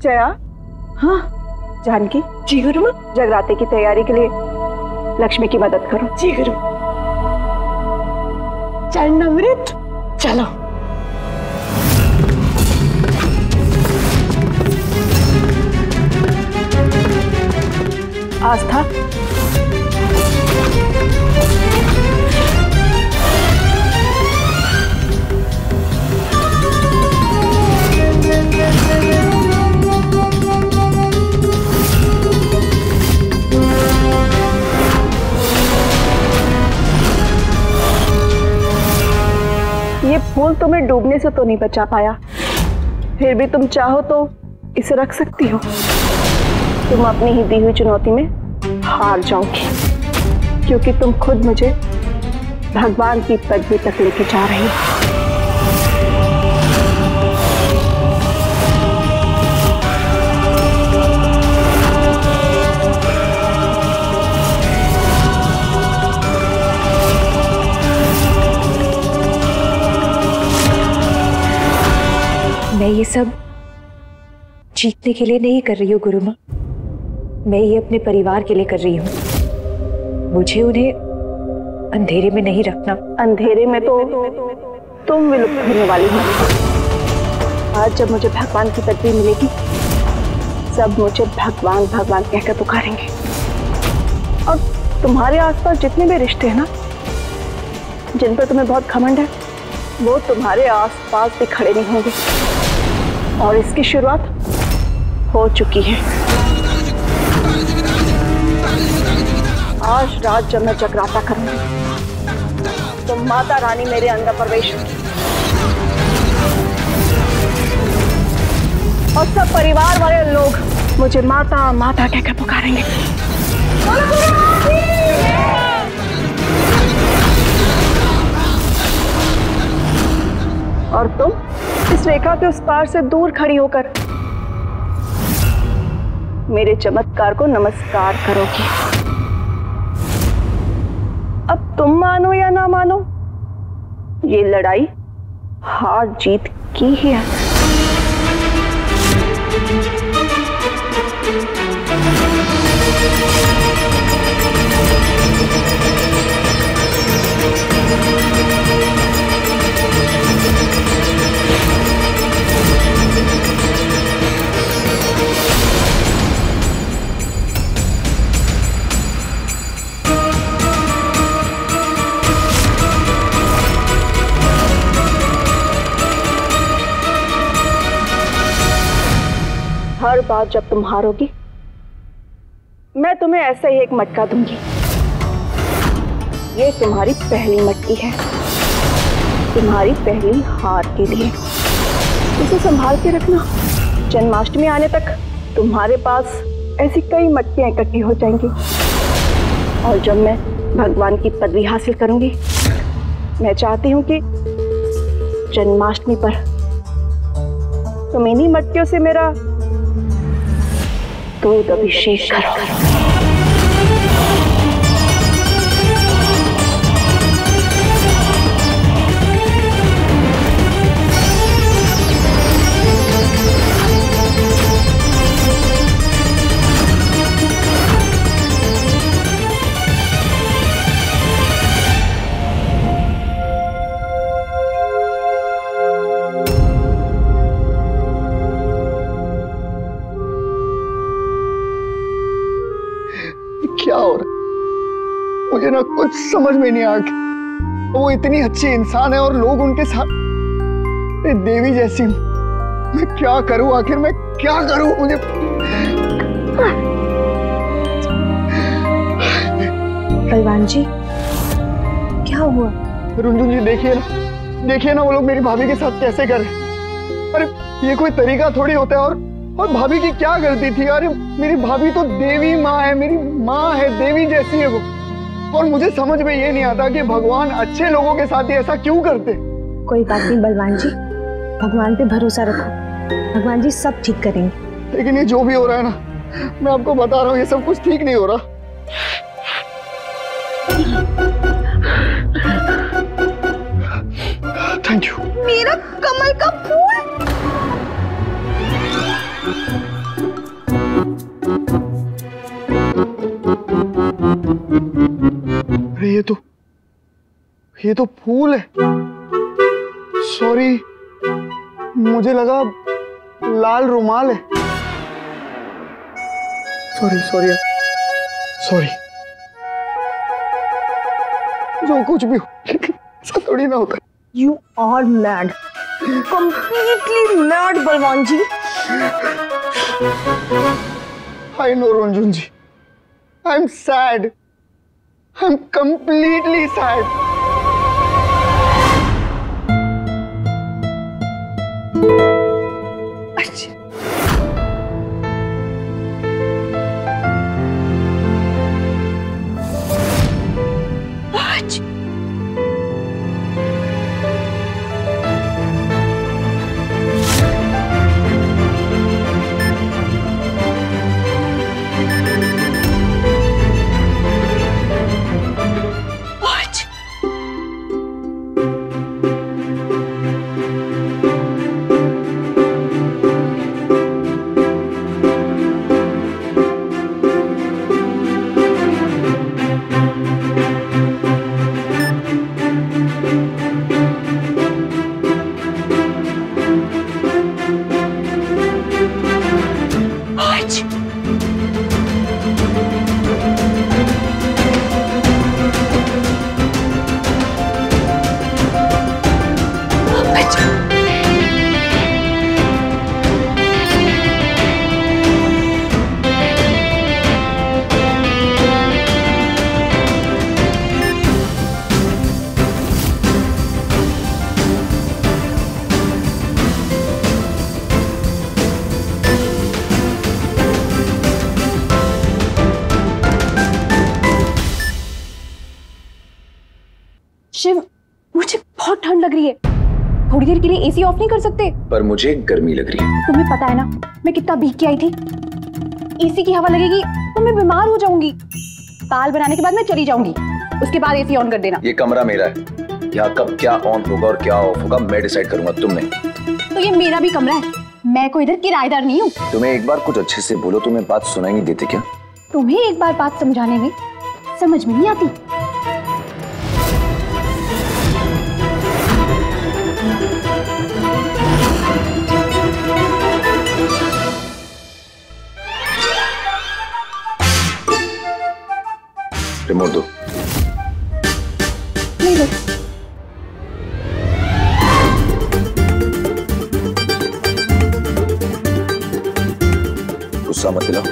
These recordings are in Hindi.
जया। हाँ जानकी। जी गुरुमा। जगराते की तैयारी के लिए लक्ष्मी की मदद करो। जी गुरु। चरणामृत चलो। आस्था, ये फूल तुम्हें डूबने से तो नहीं बचा पाया, फिर भी तुम चाहो तो इसे रख सकती हो। तुम अपनी ही दी हुई चुनौती में हार जाओगी, क्योंकि तुम खुद मुझे भगवान की पदवी तक लेके जा रही हो। मैं ये सब जीतने के लिए नहीं कर रही हूँ गुरु माँ, मैं ये अपने परिवार के लिए कर रही हूँ। मुझे उन्हें अंधेरे में नहीं रखना। अंधेरे में तो तुम विलुप्त होने वाली हो। आज जब मुझे भगवान की पदवी मिलेगी, सब मुझे भगवान भगवान कहकर पुकारेंगे। और तुम्हारे आसपास जितने भी रिश्ते हैं ना, जिन पर तुम्हें बहुत घमंड है, वो तुम्हारे आसपास भी खड़े नहीं होंगे। और इसकी शुरुआत हो चुकी है। आज रात जब मैं जगराता करूंगी, तो माता रानी मेरे अंदर प्रवेश होगी और सब परिवार वाले लोग मुझे माता माता कहकर पुकारेंगे। और तुम इस रेखा के उस पार से दूर खड़ी होकर मेरे चमत्कार को नमस्कार करोगी। अब तुम मानो या ना मानो, ये लड़ाई हार जीत की ही है। हर बार जब तुम हारोगी, मैं तुम्हें ऐसा ही एक मटका दूंगी। ये तुम्हारी पहली मटकी है, तुम्हारी पहली हार के लिए। इसे संभाल के रखना। जन्माष्टमी आने तक तुम्हारे पास ऐसी कई मटकियां इकट्ठी हो जाएंगी। और जब मैं भगवान की पदवी हासिल करूंगी, मैं चाहती हूं कि जन्माष्टमी पर तुम इन्हीं मटकियों से मेरा दूध अभिषेक करो। क्या हो रहा है? मुझे ना कुछ समझ में नहीं आ रहा। वो इतनी अच्छी इंसान है और लोग उनके साथ देवी जैसी हूँ। मैं क्या करूँ? आखिर मैं क्या करूँ? मुझे बलवान जी, क्या हुआ? रुंझुन जी देखिए ना वो लोग मेरी भाभी के साथ कैसे कर रहे हैं। अरे ये कोई तरीका थोड़ी होता है। और भाभी की क्या गलती थी? अरे मेरी भाभी तो देवी माँ है, मेरी माँ है, देवी जैसी है वो। और मुझे समझ में ये नहीं आता कि भगवान अच्छे लोगों के साथ ही ऐसा क्यों करते। कोई बात नहीं बलवान जी, भगवान पे भरोसा रखो, भगवान जी सब ठीक करेंगे। लेकिन ये जो भी हो रहा है ना, मैं आपको बता रहा हूँ, ये सब कुछ ठीक नहीं हो रहा। Thank you. मेरा कमल का फूल। ये तो फूल है। सॉरी, मुझे लगा लाल रुमाल है। सॉरी। जो कुछ भी हो ऐसा थोड़ी ना होता। You are mad, completely mad, बलवान जी। I know, Ranjan ji. I'm sad. I'm completely sad. अच्छा, शिव, मुझे बहुत ठंड लग रही है। थोड़ी देर के लिए एसी ऑफ नहीं कर सकते? पर मुझे गर्मी लग रही है। तुम्हें पता है ना मैं कितना भीग के आई थी। एसी की हवा लगेगी तो मैं बीमार हो जाऊंगी। बाल बनाने के बाद मैं चली जाऊंगी, उसके बाद एसी ऑन कर देना। ये कमरा मेरा है, यहाँ कब क्या ऑन होगा और क्या ऑफ होगा मैं डिसाइड करूंगा, तुम नहीं। तो ये मेरा भी कमरा है, मैं कोई इधर किराएदार नहीं हूँ। तुम्हें एक बार कुछ अच्छे से बोलो, तुम्हें बात सुनाई नहीं देती क्या? तुम्हें एक बार बात समझाने में समझ में नहीं आती। रिमोट दो। नहीं दो। गुस्सा मत दिलाओ,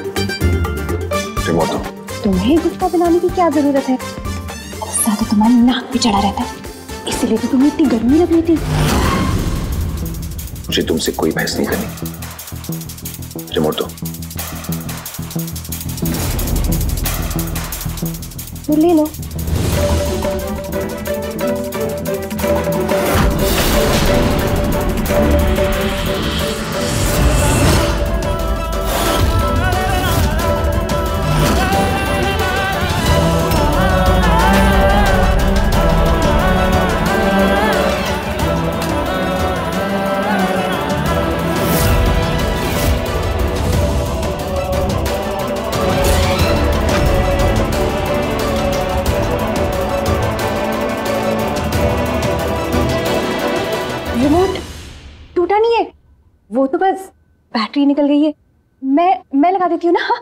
रिमोट दो। तुम्हें गुस्सा दिलाने की क्या जरूरत है? गुस्सा तो तुम्हारी नाक पे चढ़ा रहता है, इसलिए तो तुम्हें इतनी गर्मी लग रही थी। मुझे तुमसे कोई बहस नहीं करनी, रिमोट दो। तो ले लो। रिमोट टूटा नहीं है, वो तो बस बैटरी निकल गई है। मैं लगा देती हूँ ना।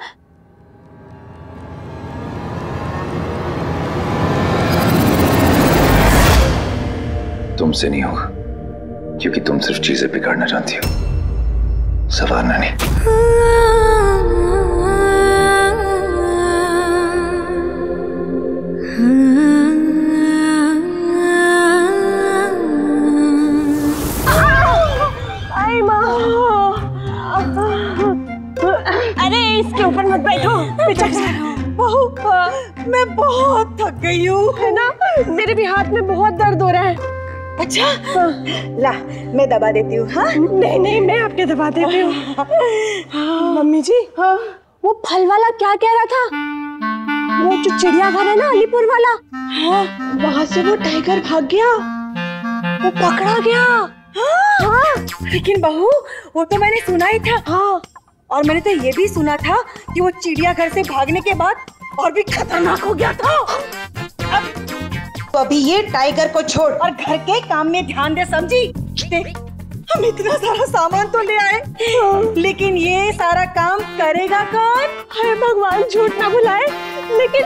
तुमसे नहीं होगा, क्योंकि तुम सिर्फ चीजें बिगाड़ना जानती हो, संवारना नहीं। अरे इसके ऊपर मत बैठो, बहू मैं बहुत थक गई हूँ, है ना? मेरे भी हाथ में बहुत दर्द हो रहा है। अच्छा ला मैं दबा देती हूँ। हाँ नहीं मैं आपके दबा देती हूँ। मम्मी जी, हाँ वो फल वाला क्या कह रहा था? वो जो चिड़ियाघर है ना अलीपुर वाला, हाँ वहाँ से वो टाइगर भाग गया, वो पकड़ा गया। हाँ लेकिन बहू वो तो मैंने सुना ही था। हाँ और मैंने तो ये भी सुना था कि वो चिड़ियाघर से भागने के बाद और भी खतरनाक हो गया था। अब तो अभी ये टाइगर को छोड़ और घर के काम में ध्यान दे, समझी? देख, हम इतना सारा सामान तो ले आए, लेकिन ये सारा काम करेगा कौन? हाय भगवान, झूठ ना बुलाए, लेकिन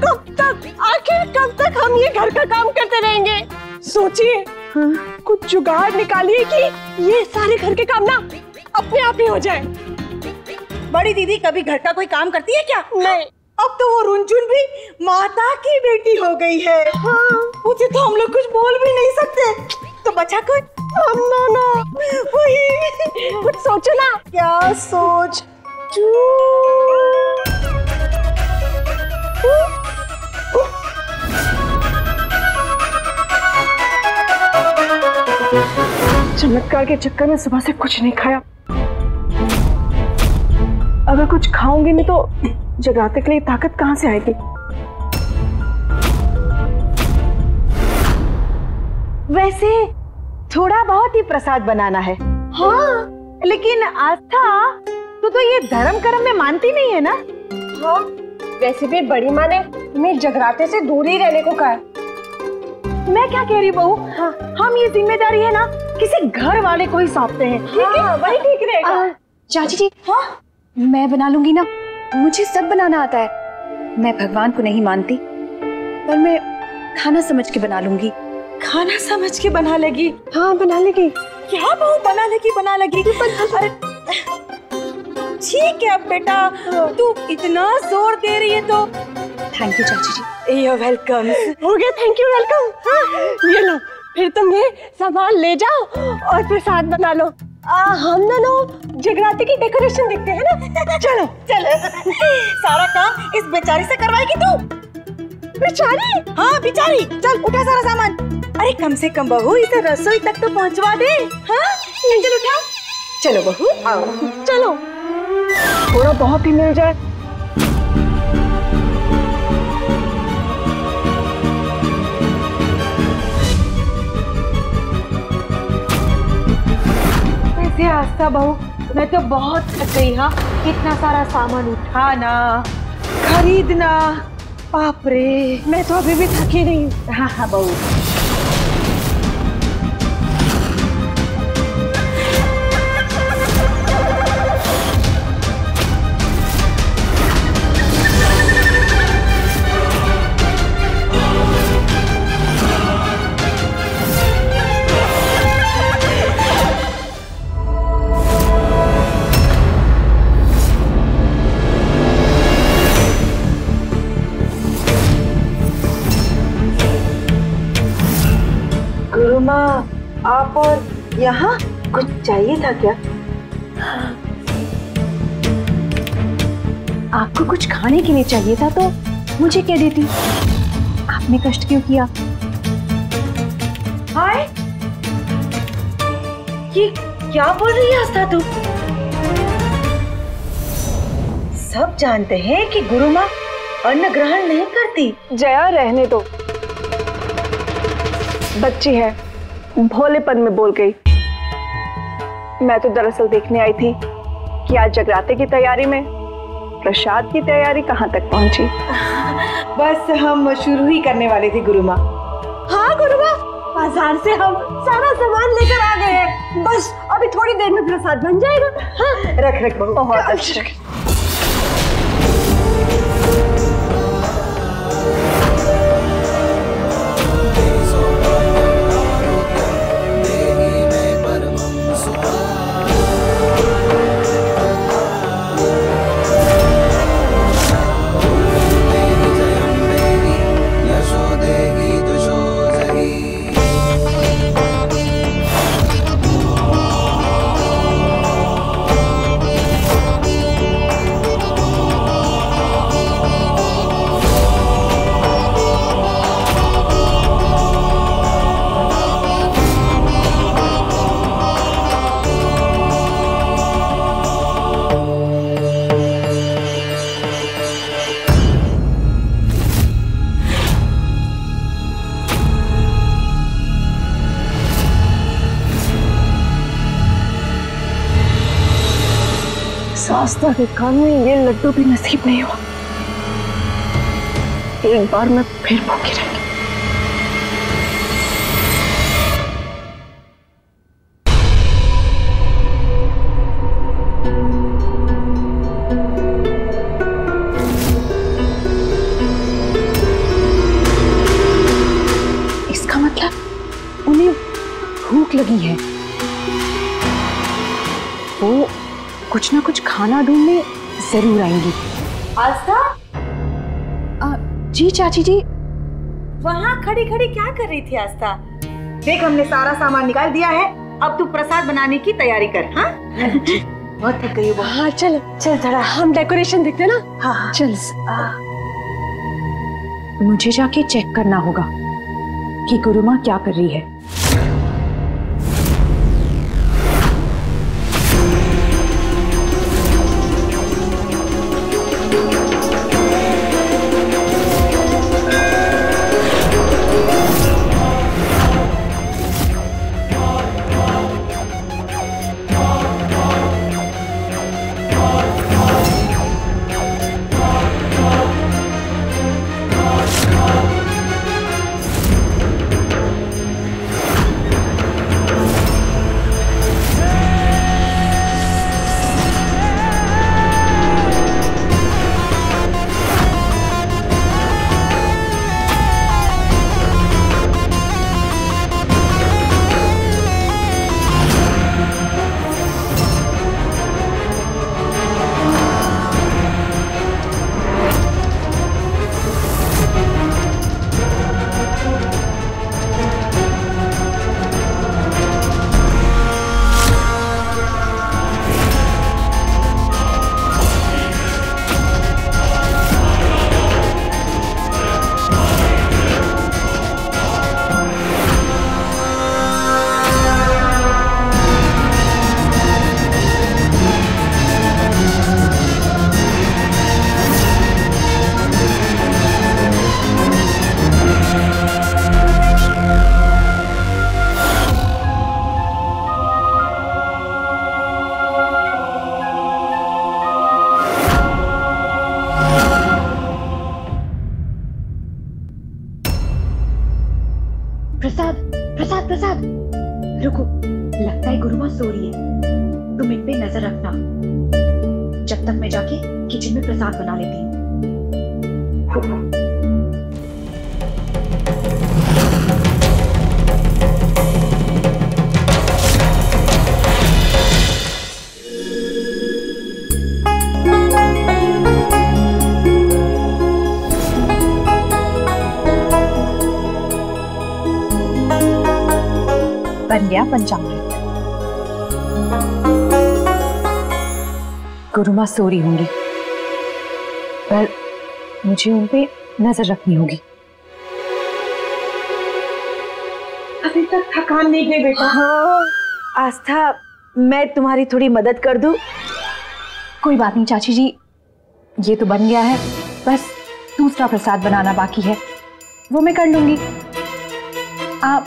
कब तक, आखिर कब तक हम ये घर का काम करते रहेंगे? सोचिए, कुछ जुगाड़ निकालिए कि ये सारे घर के काम ना अपने आप ही हो जाए। बड़ी दीदी कभी घर का कोई काम करती है क्या? नहीं। अब तो वो रुनझुन भी माता की बेटी हो गई है। मुझे तो हम लोग कुछ बोल भी नहीं सकते, तो बचा कुछ हम दोनों वही कुछ सोचो ना। क्या सोच? चमत्कार के चक्कर में सुबह से कुछ नहीं खाया। अगर कुछ खाऊंगी नहीं तो जगराते के लिए ताकत कहां से आएगी? वैसे थोड़ा बहुत ही प्रसाद बनाना है। हाँ, लेकिन आस्था तो ये धर्म कर्म में मानती नहीं है ना? हाँ, वैसे भी बड़ी माँ ने हमें जगराते से दूर ही रहने को कहा है। मैं क्या कह रही बहू, हाँ, हम ये जिम्मेदारी है ना किसी घर वाले को ही सौंपते हैं। ठीक है, वही ठीक रहेगा। चाची जी, हाँ, मैं बना लूंगी ना, मुझे सब बनाना आता है। मैं भगवान को नहीं मानती, पर मैं खाना समझ के बना लूंगी। खाना समझ के बना लेगी? हाँ, बना लेगी। क्या बहू, बना लेगी? अरे ठीक है अब बेटा, तू इतना जोर दे रही है तो थैंक यू चाची जी। You're welcome। हो गया, थैंक यू, वेलकम। हाँ, ये लो, फिर तुम ये सामान ले जाओ और प्रसाद बना लो। हम दोनों जगराते की डेकोरेशन देखते हैं ना। चलो चलो। सारा काम इस बेचारी से करवाएगी तू? बेचारी? हाँ बेचारी, चल उठा सारा सामान। अरे कम से कम बहू इसे रसोई तक तो पहुंचवा दे। हाँ चल उठा। चलो बहू आओ। चलो, थोड़ा बहुत ही मिल जाए। वैसे आस्था बहू, मैं तो बहुत थक गई। हाँ, इतना सारा सामान उठाना, खरीदना, बाप रे। मैं तो अभी भी थकी नहीं हूँ। हाँ हाँ बहू। आप और यहाँ कुछ चाहिए था क्या? आपको कुछ खाने के लिए चाहिए था तो मुझे क्या देती? आपने कष्ट क्यों किया? हाय, ये क्या बोल रही है आस्था तू? सब जानते हैं कि गुरु माँ अन्न ग्रहण नहीं करती। जया रहने दो, बच्ची है, भोलेपन में बोल गई। मैं तो दरअसल देखने आई थी कि आज जगराते की तैयारी में प्रसाद की तैयारी कहाँ तक पहुंची। बस हम शुरू ही करने वाले थे गुरु माँ। हाँ गुरु माँ, बाजार से हम सारा सामान लेकर आ गए हैं। बस अभी थोड़ी देर में प्रसाद बन जाएगा। हाँ, रख बहू। बहुत अच्छा। आस्था के कान में ये लड्डू भी नसीब नहीं हुआ। एक बार मैं फिर भूखी रहूंगी। भूख लगी है। वो कुछ ना कुछ खाना ढूंढने जरूर आएंगी। आस्था, जी चाची जी। वहाँ खड़ी खड़ी क्या कर रही थी आस्था? देख, हमने सारा सामान निकाल दिया है, अब तू प्रसाद बनाने की तैयारी कर। हाँ बहुत थक गई हो। हाँ चल चल, थोड़ा हम डेकोरेशन देखते ना। हाँ चल। मुझे जाके चेक करना होगा कि गुरुमा क्या कर रही है। प्रसाद प्रसाद प्रसाद, रुको, लगता है गुरुमा सो रही है। तुम इन पे नजर रखना, जब तक मैं जाके किचन में प्रसाद बना लेती हूँ। बन गया पंचामृत। गुरुमा सो रही होंगी, पर मुझे उन पे नजर रखनी होगी। अभी तक थकान नहीं गई बेटा? हाँ आस्था, मैं तुम्हारी थोड़ी मदद कर दूं? कोई बात नहीं चाची जी, ये तो बन गया है, बस दूसरा प्रसाद बनाना बाकी है, वो मैं कर लूंगी। आप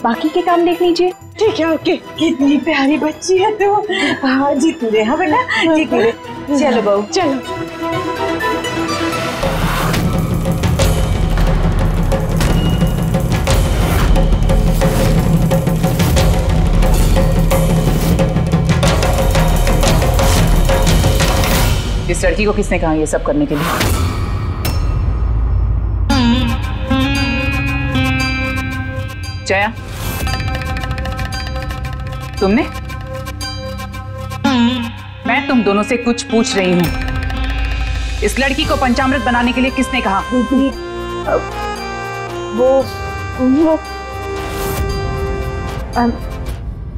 बाकी के काम देख लीजिए। ठीक है, ओके। कितनी प्यारी बच्ची है तू। हाँ जी, तू रे। हाँ बेटा, ठीक है। चलो बहू, चलो। इस लड़की को किसने कहा ये सब करने के लिए? जया, तुमने? मैं तुम दोनों से कुछ पूछ रही हूं। इस लड़की को पंचामृत बनाने के लिए किसने कहा? वो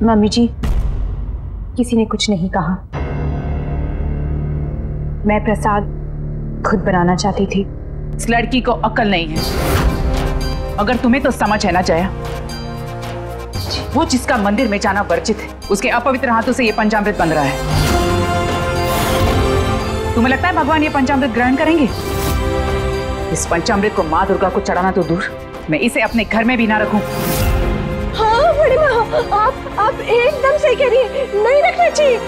मम्मी जी, किसी ने कुछ नहीं कहा। मैं प्रसाद खुद बनाना चाहती थी। इस लड़की को अक्ल नहीं है, मगर तुम्हें तो समझ है ना जया, वो जिसका मंदिर में जाना वर्जित है, उसके अपवित्र हाथों से ये पंचामृत बन रहा है। तुम्हें लगता है भगवान ये पंचामृत ग्रहण करेंगे? इस पंचामृत को माँ दुर्गा को चढ़ाना तो दूर, मैं इसे अपने घर में भी ना रखूं। हाँ बड़ी माँ, आप एकदम सही कह रही है, नहीं रखना चाहिए।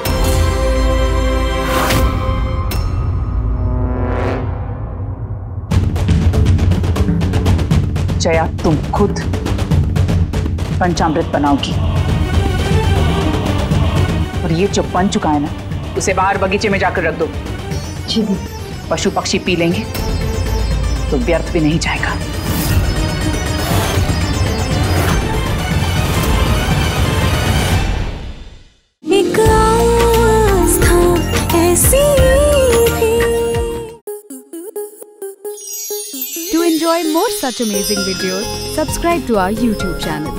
जया, तुम खुद पंचामृत बनाओगी, और ये जो बन चुका है ना, उसे बाहर बगीचे में जाकर रख दो। पशु पक्षी पी लेंगे तो व्यर्थ भी नहीं जाएगा। such amazing videos, subscribe to our YouTube channel.